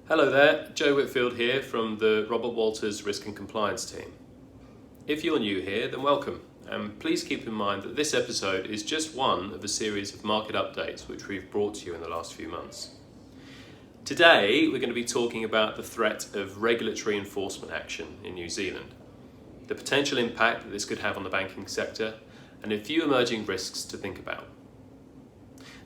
Hello there, Joe Whitfield here from the Robert Walters Risk and Compliance team. If you're new here, then welcome, and please keep in mind that this episode is just one of a series of market updates which we've brought to you in the last few months. Today we're going to be talking about the threat of regulatory enforcement action in New Zealand, the potential impact that this could have on the banking sector, and a few emerging risks to think about.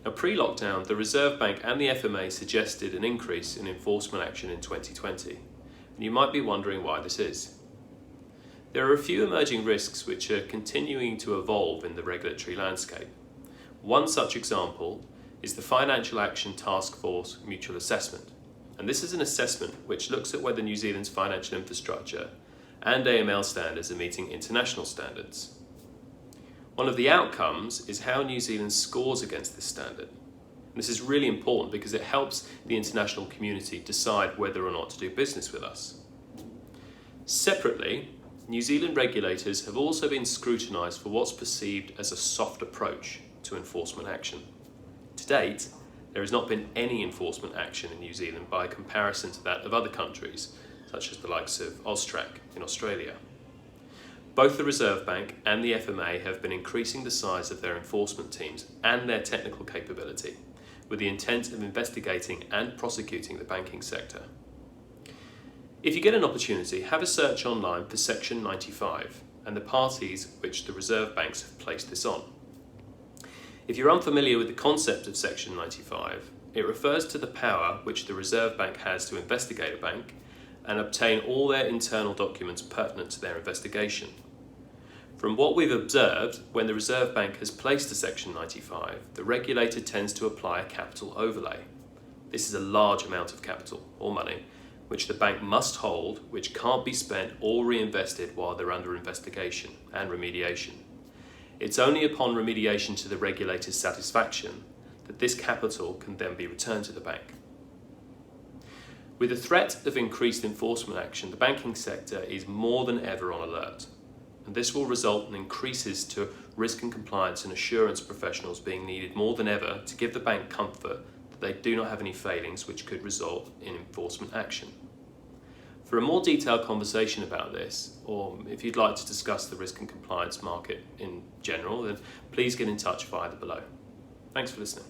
Now, pre-lockdown, the Reserve Bank and the FMA suggested an increase in enforcement action in 2020, and you might be wondering why this is. There are a few emerging risks which are continuing to evolve in the regulatory landscape. One such example is the Financial Action Task Force Mutual Assessment, and this is an assessment which looks at whether New Zealand's financial infrastructure and AML standards are meeting international standards. One of the outcomes is how New Zealand scores against this standard. And this is really important because it helps the international community decide whether or not to do business with us. Separately, New Zealand regulators have also been scrutinised for what's perceived as a soft approach to enforcement action. To date, there has not been any enforcement action in New Zealand by comparison to that of other countries, such as the likes of Austrac in Australia. Both the Reserve Bank and the FMA have been increasing the size of their enforcement teams and their technical capability, with the intent of investigating and prosecuting the banking sector. If you get an opportunity, have a search online for Section 95 and the parties which the Reserve Banks have placed this on. If you're unfamiliar with the concept of Section 95, it refers to the power which the Reserve Bank has to investigate a bank and obtain all their internal documents pertinent to their investigation. From what we've observed, when the Reserve Bank has placed a Section 95, the regulator tends to apply a capital overlay. This is a large amount of capital, or money, which the bank must hold, which can't be spent or reinvested while they're under investigation and remediation. It's only upon remediation to the regulator's satisfaction that this capital can then be returned to the bank. With the threat of increased enforcement action, the banking sector is more than ever on alert. And this will result in increases to risk and compliance and assurance professionals being needed more than ever to give the bank comfort that they do not have any failings which could result in enforcement action. For a more detailed conversation about this, or if you'd like to discuss the risk and compliance market in general, then please get in touch via the below. Thanks for listening.